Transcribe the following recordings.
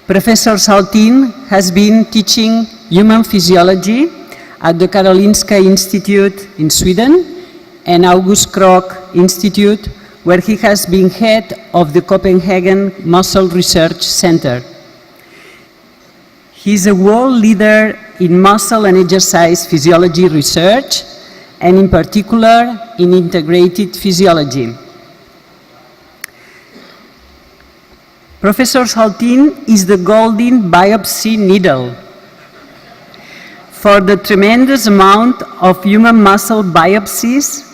Professor Saltin has been teaching human physiology at the Karolinska Institute in Sweden and August Krogh Institute, where he has been head of the Copenhagen Muscle Research Center. He is a world leader in muscle and exercise physiology research, and in particular in integrated physiology. Professor Saltin is the golden biopsy needle for the tremendous amount of human muscle biopsies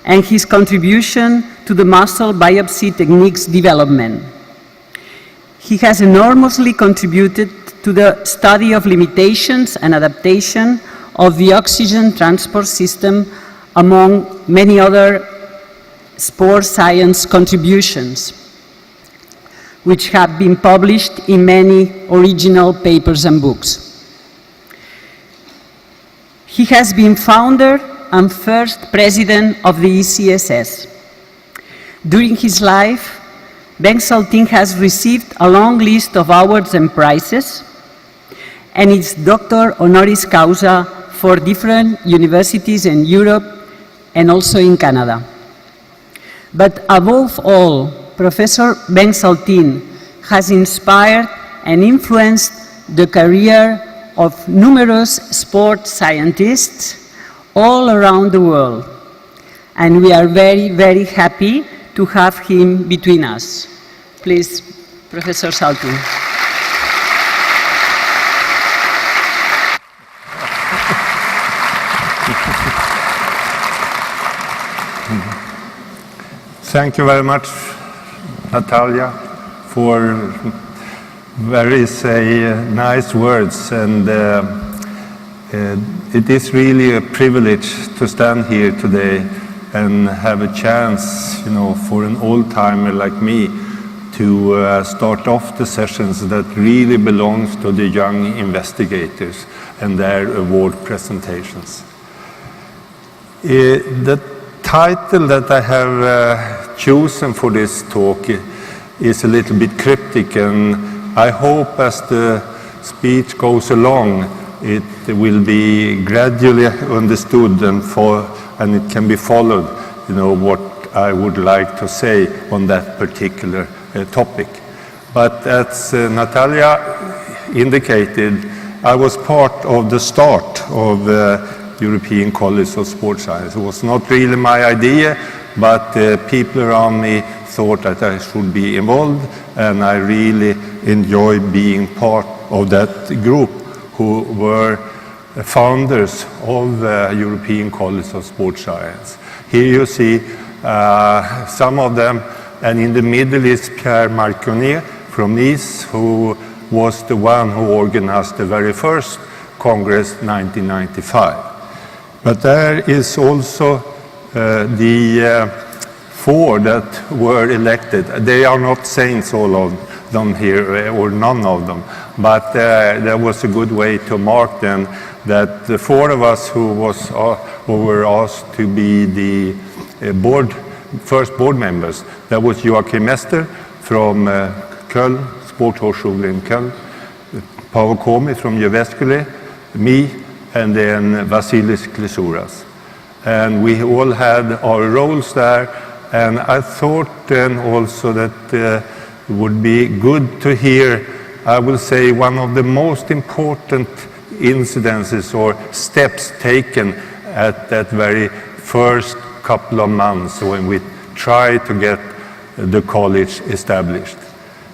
and his contribution to the muscle biopsy techniques development. He has enormously contributed to the study of limitations and adaptation of the oxygen transport system, among many other sport science contributions, which have been published in many original papers and books. He has been founder and first president of the ECSS. During his life, Beng Saltin has received a long list of awards and prizes, and is Doctor Honoris Causa for different universities in Europe and also in Canada. But above all, Professor Beng Saltin has inspired and influenced the career of numerous sport scientists all around the world. And we are very, very happy to have him between us. Please, Professor Saltin. Thank you very much, Natalia, for very nice words, and it is really a privilege to stand here today and have a chance, for an old-timer like me to start off the sessions that really belongs to the young investigators and their award presentations. The title that I have chosen for this talk is a little bit cryptic, and I hope as the speech goes along it will be gradually understood and it can be followed, what I would like to say on that particular topic. But as Natalia indicated, I was part of the start of European College of Sports Science. It was not really my idea, but people around me thought that I should be involved, and I really enjoy being part of that group who were founders of European College of Sports Science. Here you see some of them, and in the middle is Pierre Marconnet from Nice, who was the one who organized the very first Congress 1995. But there is also the four that were elected. They are not saints, all of them here, or none of them, but there was a good way to mark them, that the four of us who were asked to be the first board members, that was Joachim Mester from Köln, Sporthochschule Köln, Paavo Komi from Jyväskylä, me, and then Vasilis Klisouras. And we all had our roles there, and I thought then also that it would be good to hear, I will say, one of the most important incidences or steps taken at that very first couple of months when we tried to get the college established.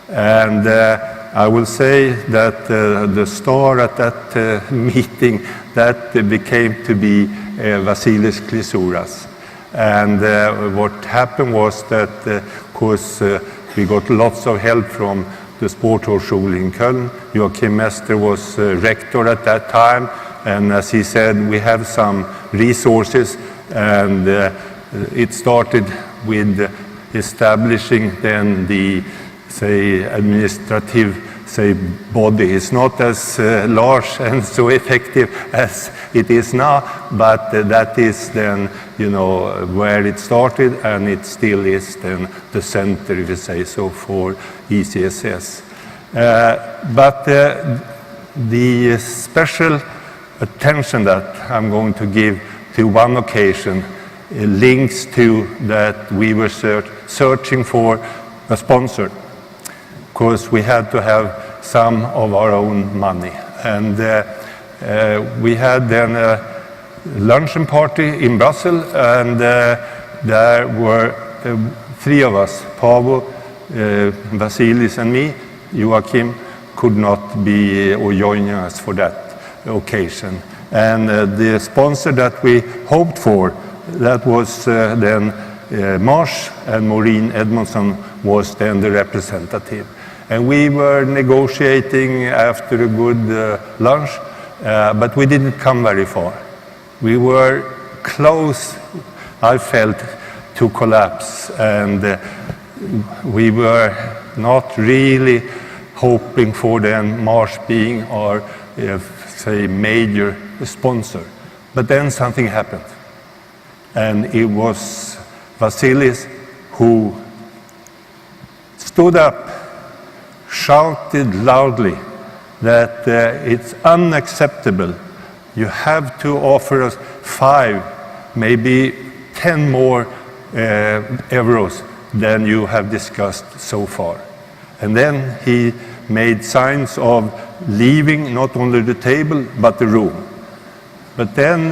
And I will say that the star at that meeting, that became to be Vasilis Klisouras. And what happened was that, of course, we got lots of help from the Sporthochschule in Köln. Joachim Mester was rector at that time, and as he said, we have some resources, and it started with establishing then the, administrative, body. It's not as large and so effective as it is now, but that is then, where it started, and it still is then the center, if you say so, for ECSS. But the special attention that I'm going to give to one occasion links to that we were searching for a sponsor, because we had to have some of our own money. And we had then a luncheon party in Brussels, and there were three of us, Paavo, Vasilis and me. Joachim could not be or join us for that occasion. And the sponsor that we hoped for, that was then Marsh, and Maureen Edmondson was then the representative. And we were negotiating after a good lunch, but we didn't come very far. We were close, I felt, to collapse, and we were not really hoping for then Marsh being our, say, major sponsor. But then something happened, and it was Vasilis who stood up, shouted loudly that it's unacceptable. You have to offer us 5, maybe 10 more euros than you have discussed so far. And then he made signs of leaving not only the table, but the room. But then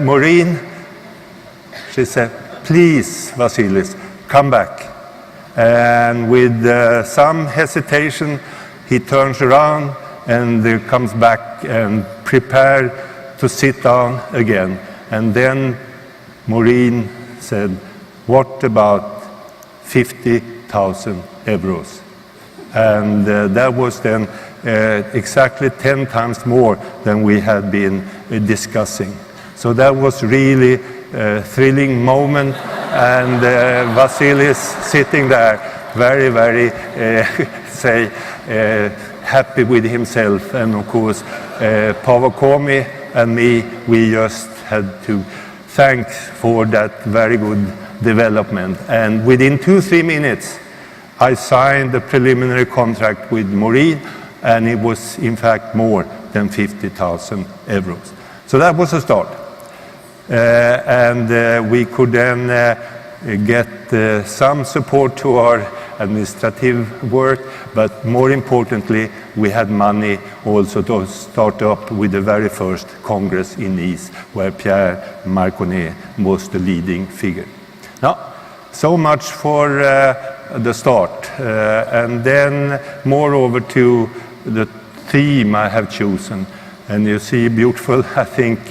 Maureen, she said, please, Vasilis, come back. And with some hesitation, he turns around and comes back and prepared to sit down again. And then Maureen said, what about 50,000 euros? And that was then exactly 10 times more than we had been discussing. So that was really a thrilling moment, and Vasilis sitting there very, very, happy with himself. And of course, Paavo Komi and me, we just had to thank for that very good development. And within 2-3 minutes, I signed the preliminary contract with Maureen, and it was in fact more than 50,000 euros. So that was a start. And we could then get some support to our administrative work, but more importantly, we had money also to start up with the very first Congress in Nice, where Pierre Marconnet was the leading figure. Now, so much for the start. And then moreover to the theme I have chosen. And you see beautiful, I think,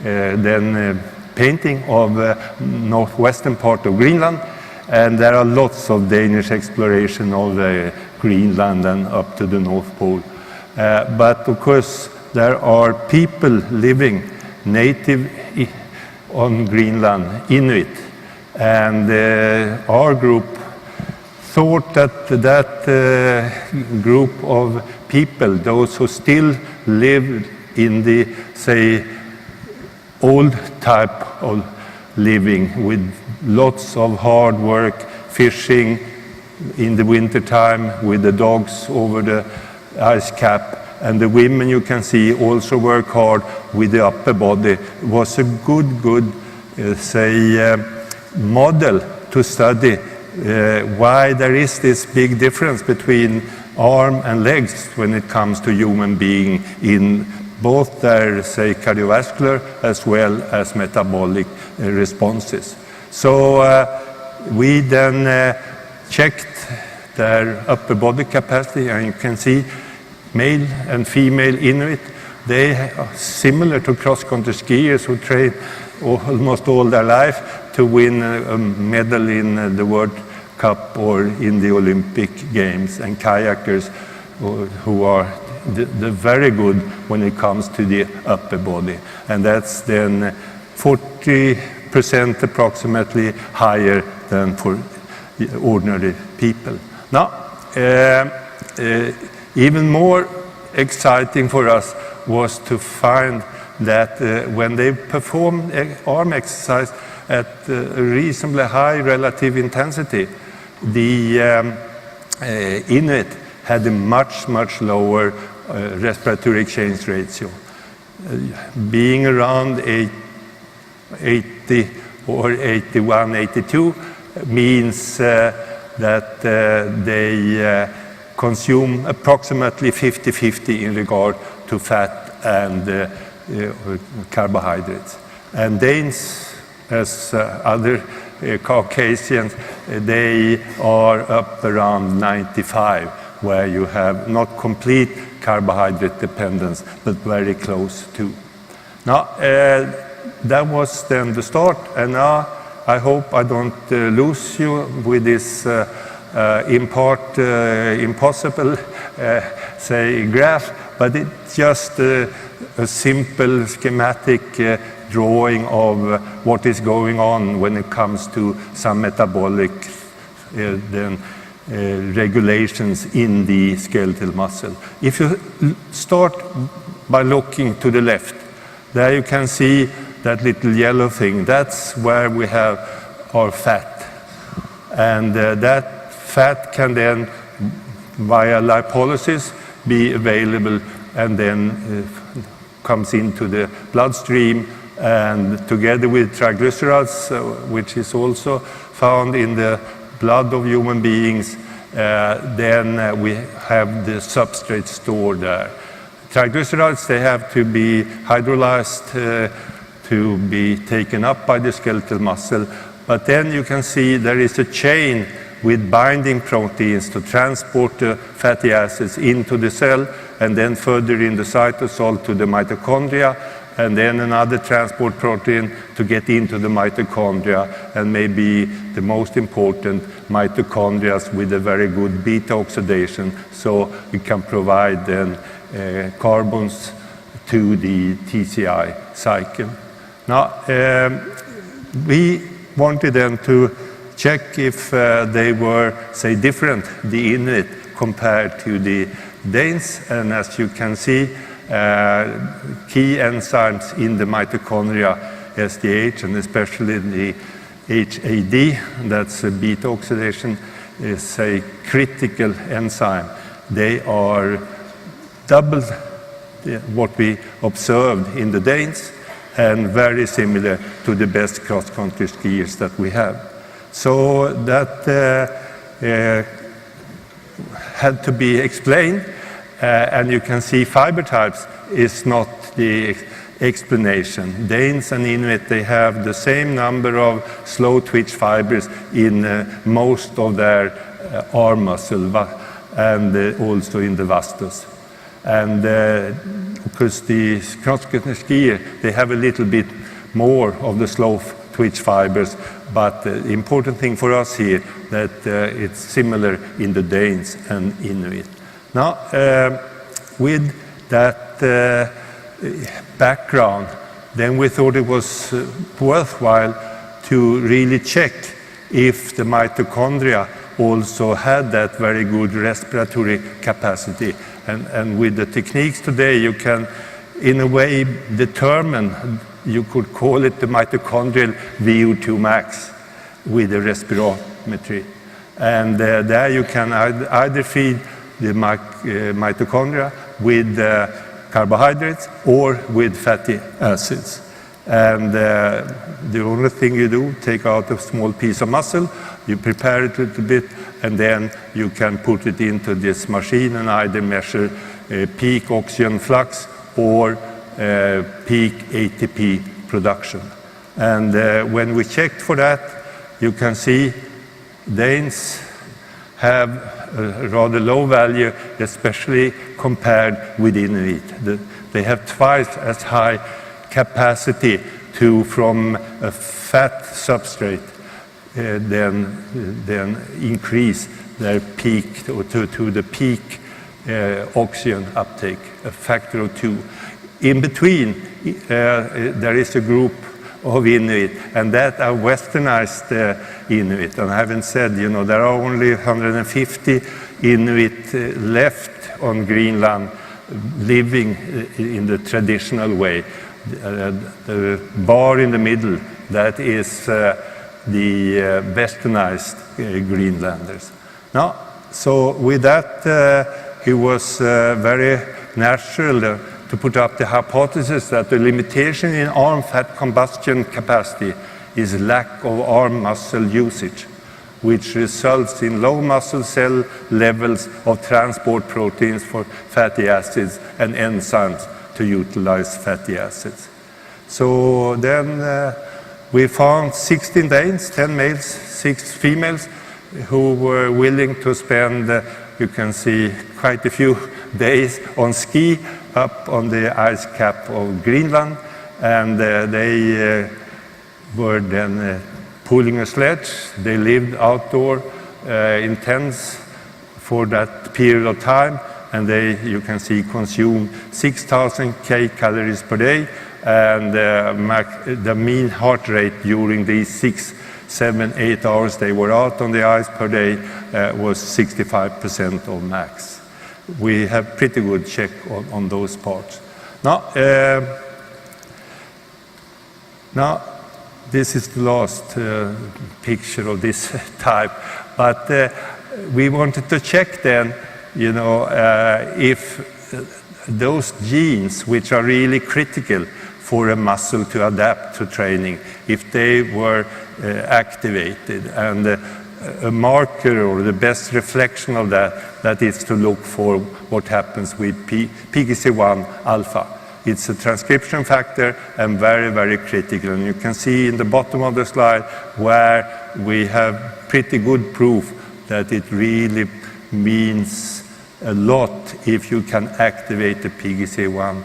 then painting of northwestern part of Greenland. And there are lots of Danish exploration of Greenland and up to the North Pole. But of course, there are people living native on Greenland, Inuit. And our group thought that group of people, those who still live in the, say, old type of living with lots of hard work, fishing in the winter time with the dogs over the ice cap, and the women you can see also work hard with the upper body, was a good model to study why there is this big difference between arm and legs when it comes to human being in both their, say, cardiovascular as well as metabolic responses. So we then checked their upper body capacity, and you can see male and female Inuit, they are similar to cross-country skiers who train almost all their life to win a medal in the World Cup or in the Olympic Games, and kayakers who are the very good when it comes to the upper body. And that's then 40% approximately higher than for ordinary people. Now, even more exciting for us was to find that when they performed arm exercise at a reasonably high relative intensity, the Inuit had a much lower respiratory exchange ratio. Being around 80 or 81, 82 means that they consume approximately 50-50 in regard to fat and carbohydrates. And Danes, as other Caucasians, they are up around 95, where you have not complete carbohydrate dependence, but very close to. Now, that was then the start, and now I hope I don't lose you with this impossible, say, graph, but it's just a simple schematic drawing of what is going on when it comes to some metabolic regulations in the skeletal muscle. If you start by looking to the left, there you can see that little yellow thing. That's where we have our fat. And that fat can then, via lipolysis, be available and then comes into the bloodstream, and together with triglycerides, which is also found in the blood of human beings, then we have the substrate stored there. Triglycerides, they have to be hydrolyzed to be taken up by the skeletal muscle, but then you can see there is a chain with binding proteins to transport the fatty acids into the cell, and then further in the cytosol to the mitochondria, and then another transport protein to get into the mitochondria, and maybe the most important, mitochondria with a very good beta oxidation, so we can provide then carbons to the TCI cycle. Now, we wanted them to check if they were, say, different, the Inuit, compared to the Danes, and as you can see, key enzymes in the mitochondria, SDH, and especially the HAD, that's a beta oxidation, is a critical enzyme. They are double what we observed in the Danes, and very similar to the best cross-country skiers that we have. So that had to be explained. And you can see fiber types is not the explanation. Danes and Inuit, they have the same number of slow twitch fibers in most of their arm muscle and also in the vastus. And because the cross-country skier, they have a little bit more of the slow twitch fibers, but the important thing for us here that it's similar in the Danes and Inuit. Now, with that background, then we thought it was worthwhile to really check if the mitochondria also had that very good respiratory capacity. And with the techniques today, you can, in a way, determine, you could call it the mitochondrial VO2 max with the respirometry. And there you can either feed the mitochondria with carbohydrates or with fatty acids. And the only thing you do, take out a small piece of muscle, you prepare it a little bit, and then you can put it into this machine and either measure peak oxygen flux or peak ATP production. And when we checked for that, you can see Danes have a rather low value, especially compared with Inuit. They have twice as high capacity from a fat substrate then increase their peak to the peak oxygen uptake, a factor of 2. In between, there is a group of Inuit, and that are westernized Inuit. And I haven't said, there are only 150 Inuit left on Greenland living in the traditional way. The bar in the middle, that is the westernized Greenlanders. Now, So with that, it was very natural to put up the hypothesis that the limitation in arm fat combustion capacity is lack of arm muscle usage, which results in low muscle cell levels of transport proteins for fatty acids and enzymes to utilize fatty acids. So then we found 16 Danes, 10 males, 6 females, who were willing to spend, you can see, quite a few days on ski up on the ice cap of Greenland, and they were then pulling a sledge. They lived outdoor in tents for that period of time, and they, you can see, consumed 6,000 calories per day, and the mean heart rate during these 6, 7, 8 hours they were out on the ice per day was 65% of max. We have pretty good check on those parts. Now, this is the last picture of this type, but we wanted to check then, you know, if those genes which are really critical for a muscle to adapt to training, if they were activated. And a marker or the best reflection of that is to look for what happens with PGC1 alpha. It's a transcription factor and very, very critical. And you can see in the bottom of the slide where we have pretty good proof that it really means a lot if you can activate the PGC1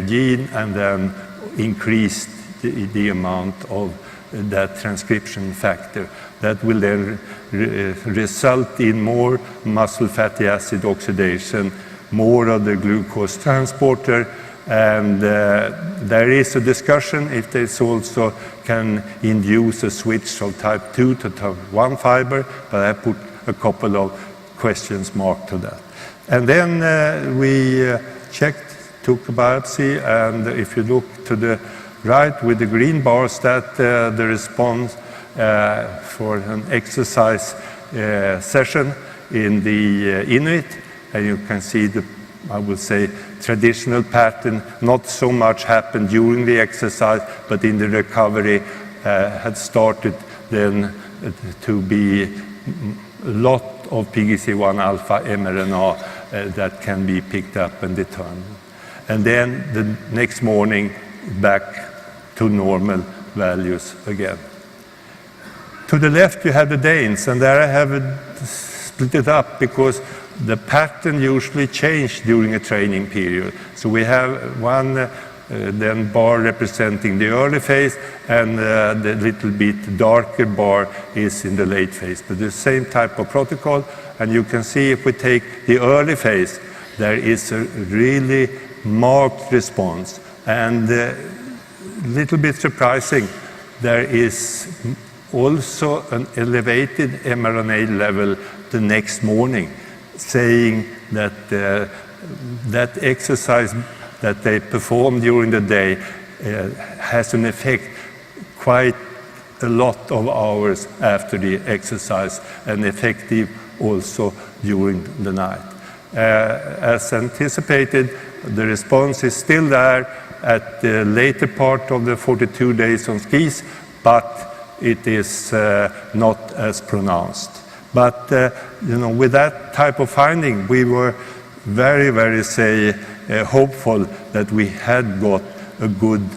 gene and then increase the amount of that transcription factor. That will then result in more muscle fatty acid oxidation, more of the glucose transporter, and there is a discussion if this also can induce a switch of type 2 to type 1 fiber, but I put a couple of questions mark to that. And then we took a biopsy, and if you look to the right with the green bars, that the response for an exercise session in the Inuit, and you can see the, I would say, traditional pattern. Not so much happened during the exercise, but in the recovery had started then to be a lot of PGC1 alpha mRNA that can be picked up and determined. And then the next morning, back to normal values again. To the left, you have the Danes, and there I have split it up because the pattern usually changes during a training period. So we have one then bar representing the early phase, and the little bit darker bar is in the late phase. But the same type of protocol, and you can see if we take the early phase, there is a really marked response. And a little bit surprising, there is also an elevated mRNA level the next morning, saying that that exercise that they perform during the day has an effect quite a lot of hours after the exercise, and effective also during the night. As anticipated, the response is still there at the later part of the 42 days on skis, but it is not as pronounced. But you know, with that type of finding, we were very, very, hopeful that we had got a good,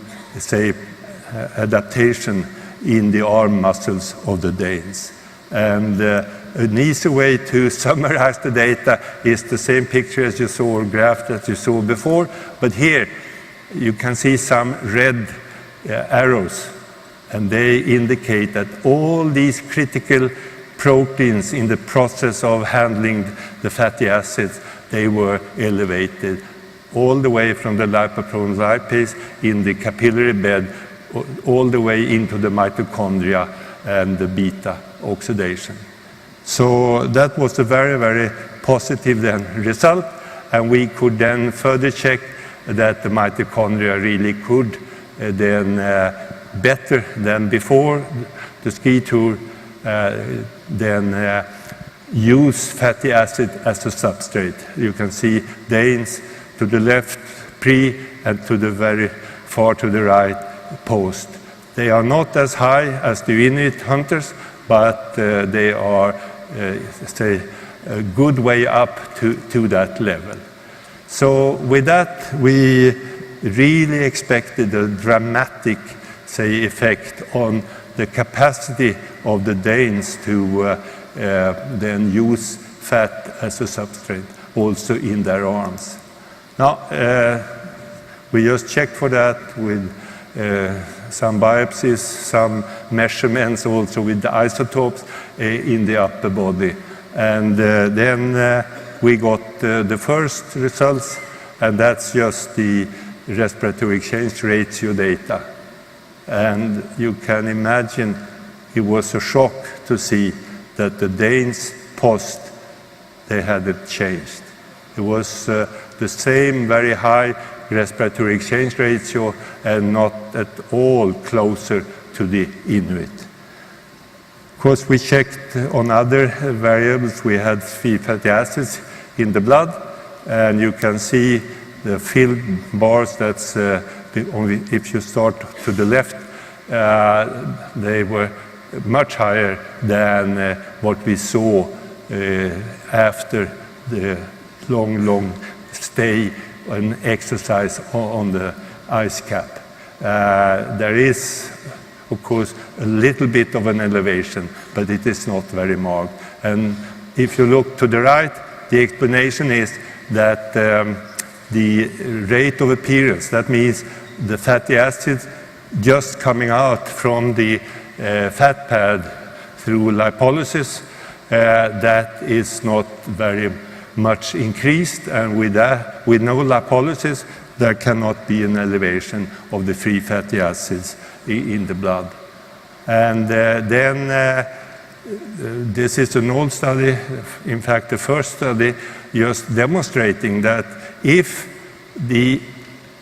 adaptation in the arm muscles of the Danes. And an easy way to summarize the data is the same picture as you saw, or graph that you saw before, but here you can see some red arrows, and they indicate that all these critical proteins in the process of handling the fatty acids, they were elevated all the way from the lipoprotein lipase in the capillary bed, all the way into the mitochondria and the beta oxidation. So that was a very, very positive then result, and we could then further check that the mitochondria really could then better than before the ski tour then use fatty acid as a substrate. You can see Danes to the left, pre, and to the very far to the right, post. They are not as high as the Inuit hunters, but they are, say, a good way up to that level. So with that, we really expected a dramatic, say, effect on the capacity of the Danes to then use fat as a substrate also in their arms. Now, we just checked for that with some biopsies, some measurements also with the isotopes in the upper body. And then we got the first results, and that's just the respiratory exchange ratio data. And you can imagine it was a shock to see that the Danes post, they had it changed. It was the same very high respiratory exchange ratio and not at all closer to the Inuit. Of course, we checked on other variables. We had free fatty acids in the blood, and you can see the filled bars. That's only if you start to the left, they were much higher than what we saw after the long stay and exercise on the ice cap. There is, of course, a little bit of an elevation, but it is not very marked. And if you look to the right, the explanation is that the rate of appearance, that means the fatty acids just coming out from the fat pad through lipolysis, that is not very much increased, and with that, with no lipolysis, there cannot be an elevation of the free fatty acids in the blood. And then this is an old study, in fact the first study, just demonstrating that if the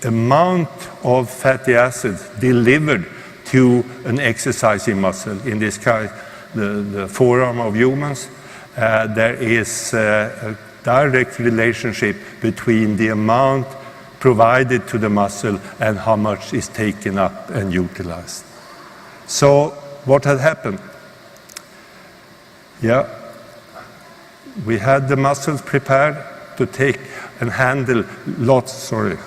amount of fatty acids delivered to an exercising muscle, in this case the forearm of humans, there is a direct relationship between the amount provided to the muscle and how much is taken up and utilized. So what had happened? Yeah, we had the muscles prepared to take and handle lots, to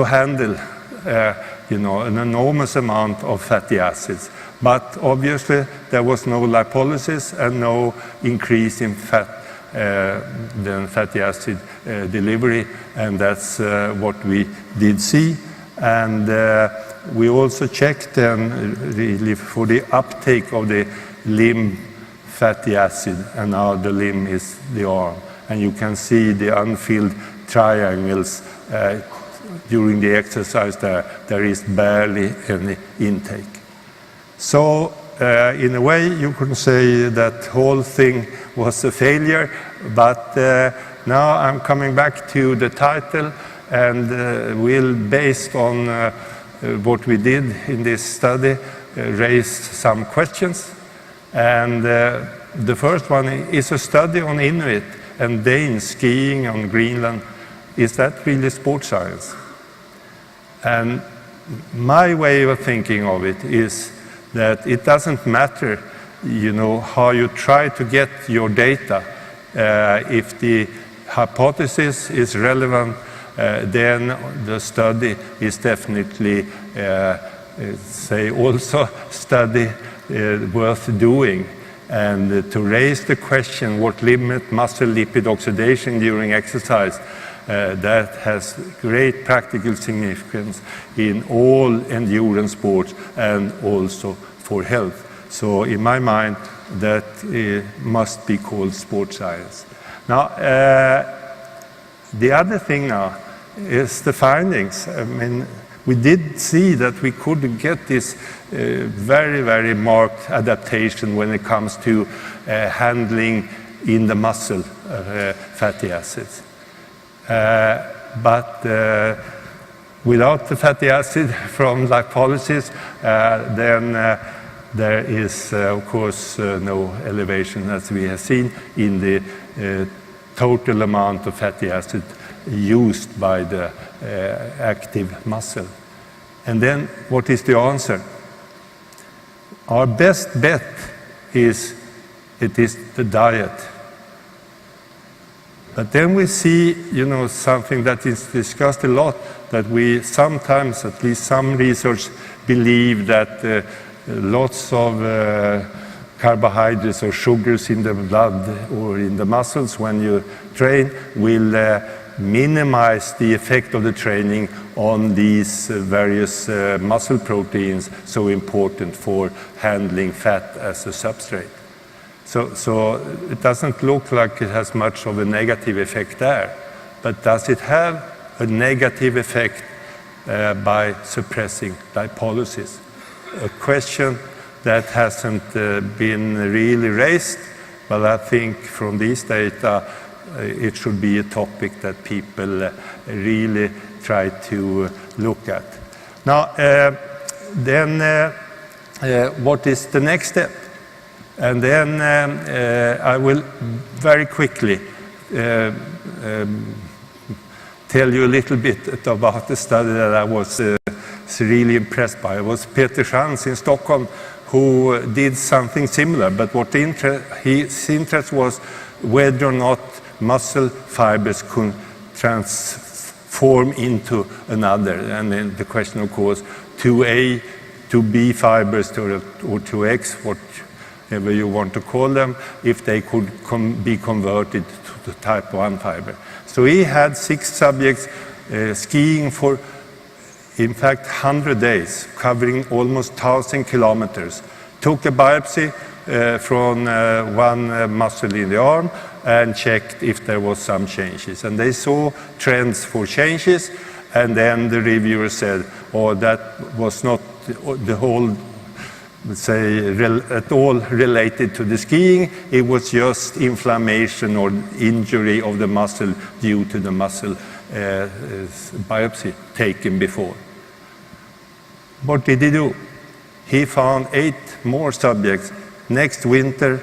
handle an enormous amount of fatty acids. But obviously there was no lipolysis and no increase in fatty acid delivery, and that's what we did see. And we also checked really for the uptake of the limb fatty acid, and now the limb is the arm. And you can see the unfilled triangles during the exercise there is barely any intake. So in a way you can say that whole thing was a failure, but now I'm coming back to the title, and we'll, based on what we did in this study, raise some questions. And the first one is a study on Inuit and Danes skiing on Greenland. Is that really sports science? And my way of thinking of it is that it doesn't matter, how you try to get your data. If the hypothesis is relevant, then the study is definitely, also study worth doing. And to raise the question, what limit muscle lipid oxidation during exercise, that has great practical significance in all endurance sports and also for health. So in my mind, that must be called sports science. Now, the other thing now is the findings. I mean, we did see that we could get this very marked adaptation when it comes to handling in the muscle fatty acids. But without the fatty acid from lipolysis, then there is, of course, no elevation as we have seen in the total amount of fatty acid used by the active muscle. And then what is the answer? Our best bet is it is the diet. But then we see, something that is discussed a lot, that we sometimes, at least some research, believe that lots of carbohydrates or sugars in the blood or in the muscles when you train will minimize the effect of the training on these various muscle proteins so important for handling fat as a substrate. So it doesn't look like it has much of a negative effect there, but does it have a negative effect by suppressing lipolysis? A question that hasn't been really raised, but I think from these data it should be a topic that people really try to look at. Now, then what is the next step? And then I will very quickly tell you a little bit about the study that I was really impressed by. It was Peter Schantz in Stockholm who did something similar, but what his interest was whether or not muscle fibers could transform into another. And then the question, of course, 2A, 2B fibers or 2X, whatever you want to call them, if they could be converted to type 1 fiber. So he had 6 subjects skiing for, in fact, 100 days, covering almost 1,000 kilometers. Took a biopsy from one muscle in the arm and checked if there was some changes. And they saw trends for changes, and then the reviewer said, oh, that was not the whole, let's say, at all related to the skiing. It was just inflammation or injury of the muscle due to the muscle biopsy taken before. What did he do? He found 8 more subjects. Next winter,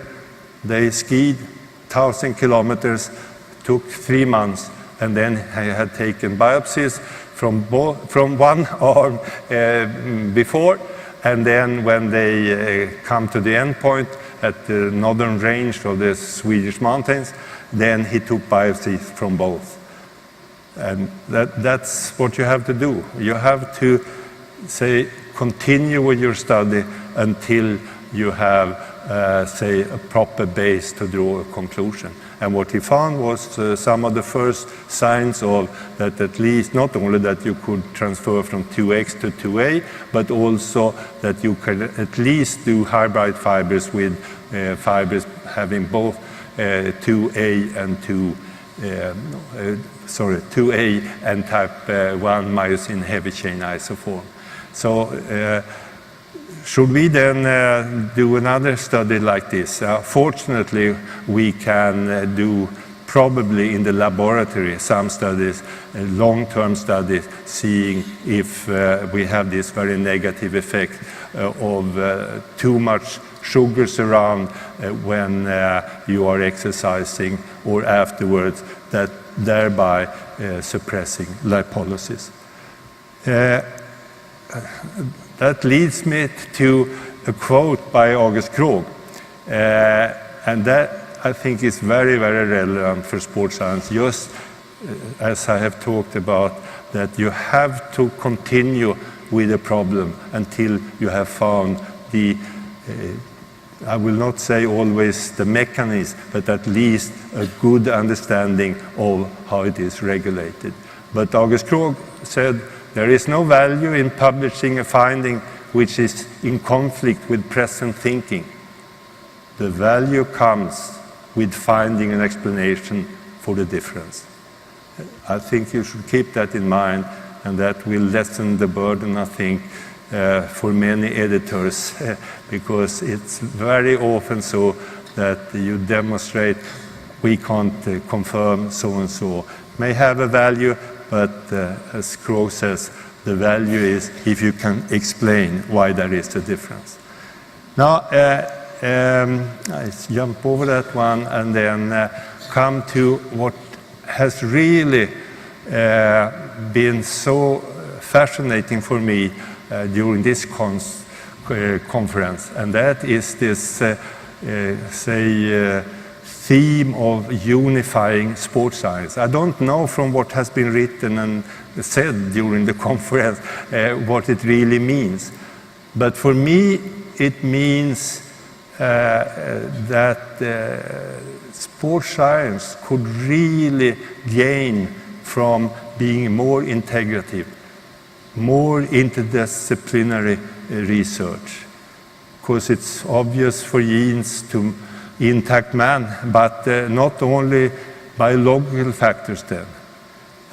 they skied 1,000 kilometers, took 3 months, and then he had taken biopsies from one arm before, and then when they come to the end point at the northern range of the Swedish mountains, then he took biopsies from both. And that's what you have to do. You have to, say, continue with your study until you have, say, a proper base to draw a conclusion. And what he found was some of the first signs of that, at least not only that you could transfer from 2X to 2A, but also that you can at least do hybrid fibers with fibers having both 2A and 2A and type 1 myosin heavy chain isoform. So should we then do another study like this? Fortunately, we can do probably in the laboratory some studies, long-term studies, seeing if we have this very negative effect of too much sugars around when you are exercising or afterwards, that thereby suppressing lipolysis. That leads me to a quote by August Krogh, and that I think is very, very relevant for sports science, just as I have talked about, that you have to continue with a problem until you have found the, I will not say always the mechanism, but at least a good understanding of how it is regulated. But August Krogh said, there is no value in publishing a finding which is in conflict with present thinking. The value comes with finding an explanation for the difference. I think you should keep that in mind, and that will lessen the burden, I think, for many editors, because it's very often so that you demonstrate we can't confirm so-and-so. May have a value, but as Krogh says, the value is if you can explain why there is a difference. Now, let's jump over that one and then come to what has really been so fascinating for me during this conference, and that is this, theme of unifying sports science. I don't know from what has been written and said during the conference what it really means, but for me it means that sports science could really gain from being more integrative, more interdisciplinary research, because it's obvious for genes to intact man, but not only biological factors then.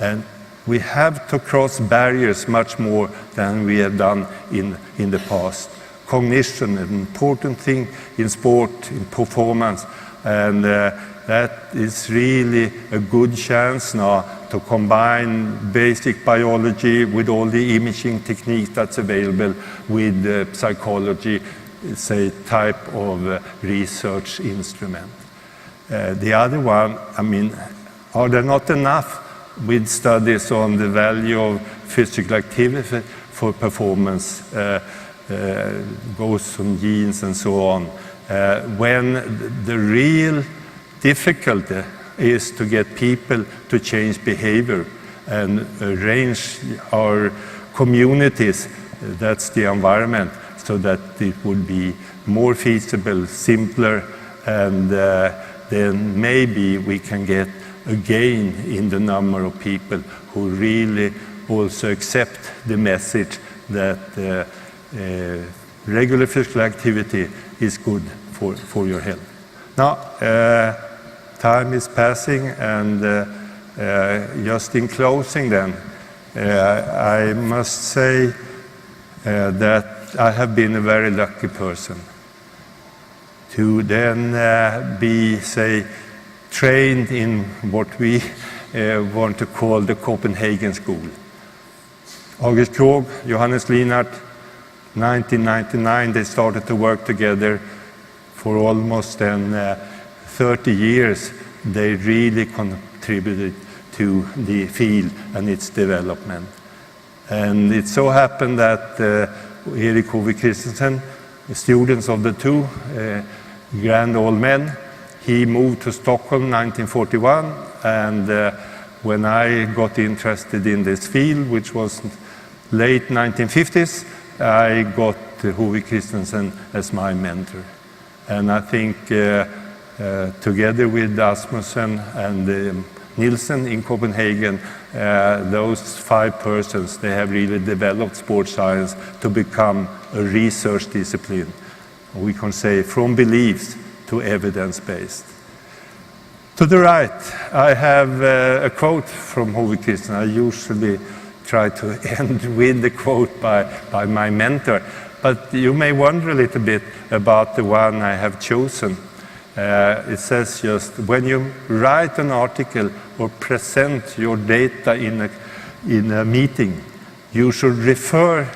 And we have to cross barriers much more than we have done in the past. Cognition, an important thing in sport, in performance, and that is really a good chance now to combine basic biology with all the imaging techniques that's available with psychology, say, type of research instrument. The other one, I mean, are there not enough with studies on the value of physical activity for performance, goes on genes and so on, when the real difficulty is to get people to change behavior and arrange our communities, that's the environment, so that it would be more feasible, simpler, and then maybe we can get a gain in the number of people who really also accept the message that regular physical activity is good for your health. Now, time is passing, and just in closing then, I must say that I have been a very lucky person to then be, say, trained in what we want to call the Copenhagen School. August Krogh, Johannes Lienert, 1999, they started to work together. For almost 30 years, they really contributed to the field and its development. And it so happened that Erik Hove Christensen, students of the two grand old men, he moved to Stockholm in 1941, and when I got interested in this field, which was late 1950s, I got Hove Christensen as my mentor. And I think together with Asmussen and Nielsen in Copenhagen, those 5 persons, they have really developed sports science to become a research discipline. We can say from beliefs to evidence-based. To the right, I have a quote from Hove Christensen. I usually try to end with the quote by my mentor, but you may wonder a little bit about the one I have chosen. It says just, when you write an article or present your data in a meeting, you should refer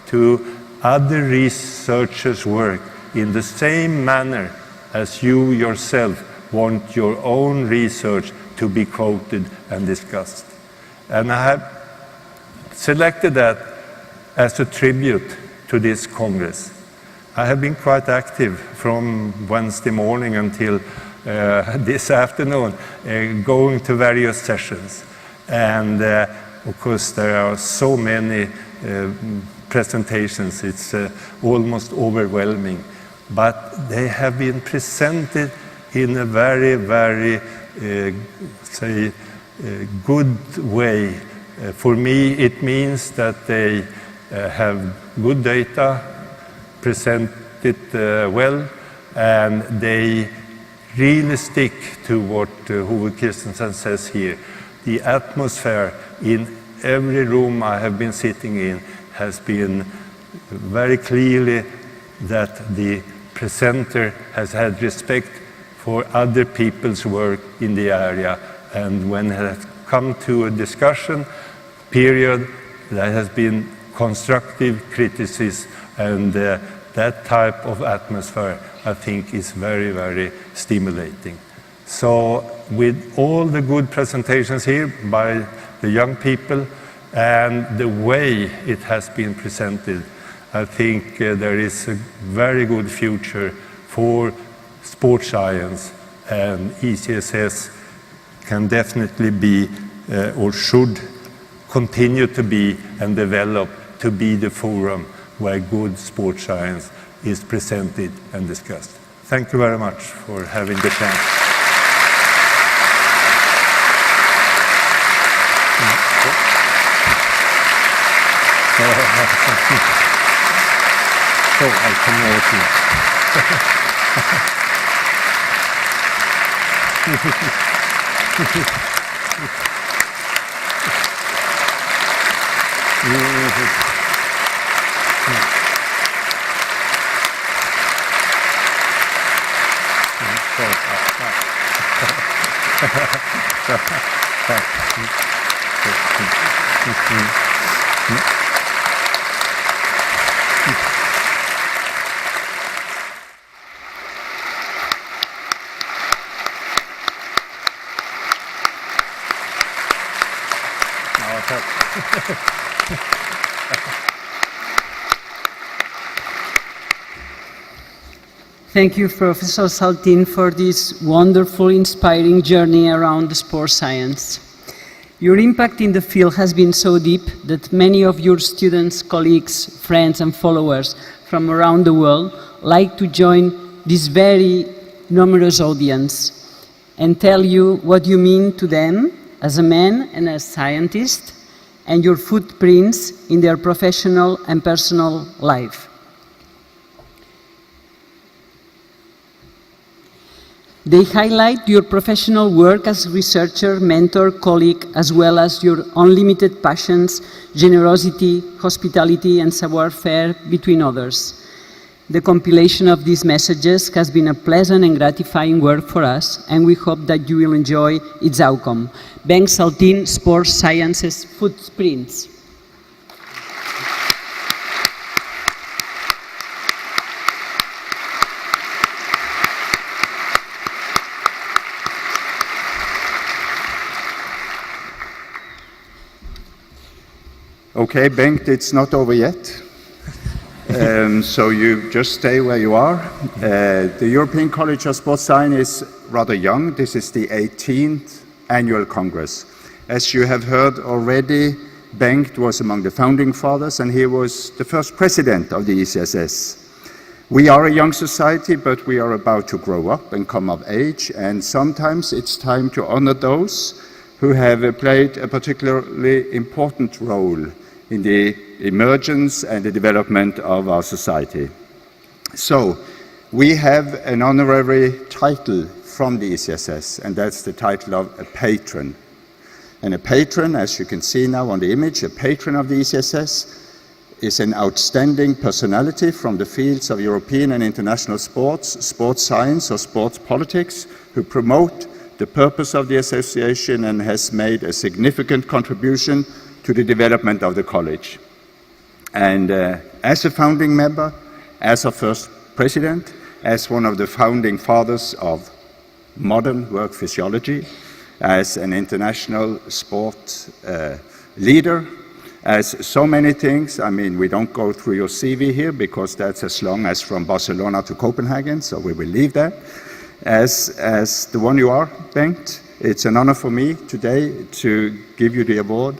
to other researchers' work in the same manner as you yourself want your own research to be quoted and discussed. And I have selected that as a tribute to this Congress. I have been quite active from Wednesday morning until this afternoon, going to various sessions. And of course, there are so many presentations, it's almost overwhelming. But they have been presented in a very, very, good way. For me, it means that they have good data, present it well, and they really stick to what Hove Christensen says here. The atmosphere in every room I have been sitting in has been very clearly that the presenter has had respect for other people's work in the area, and when it has come to a discussion period, there has been constructive criticism, and that type of atmosphere, I think, is very, very stimulating. So with all the good presentations here by the young people and the way it has been presented, I think there is a very good future for sports science, and ECSS can definitely be or should continue to be and develop to be the forum where good sports science is presented and discussed. Thank you very much for having the chance. So I'll come over to you. Thank you, Professor Saltin, for this wonderful, inspiring journey around the sports science. Your impact in the field has been so deep that many of your students, colleagues, friends, and followers from around the world like to join this very numerous audience and tell you what you mean to them as a man and as scientist, and your footprints in their professional and personal life. They highlight your professional work as researcher, mentor, colleague, as well as your unlimited passions, generosity, hospitality, and savoir-faire between others. The compilation of these messages has been a pleasant and gratifying work for us, and we hope that you will enjoy its outcome. Beng Saltin, Sports Sciences Footprints. Okay, Bengt, it's not over yet. So you just stay where you are. The European College of Sports Science is rather young. This is the 18th annual Congress. As you have heard already, Bengt was among the founding fathers, and he was the first president of the ECSS. We are a young society, but we are about to grow up and come of age, and sometimes it's time to honor those who have played a particularly important role in the emergence and the development of our society. So, we have an honorary title from the ECSS, and that's the title of a patron. And a patron, as you can see now on the image, a patron of the ECSS is an outstanding personality from the fields of European and international sports, sports science or sports politics, who promote the purpose of the association and has made a significant contribution to the development of the college. And as a founding member, as our first president, as one of the founding fathers of modern work physiology, as an international sport leader, as so many things. I mean, we don't go through your CV here because that's as long as from Barcelona to Copenhagen, so we will leave that. As the one you are, Bengt, it's an honor for me today to give you the award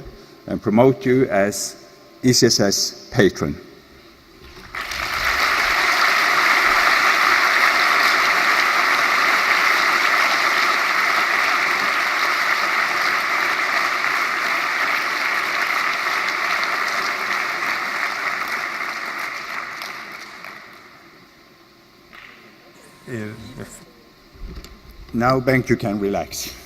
and promote you as ECSS patron. Now, Bengt, you can relax.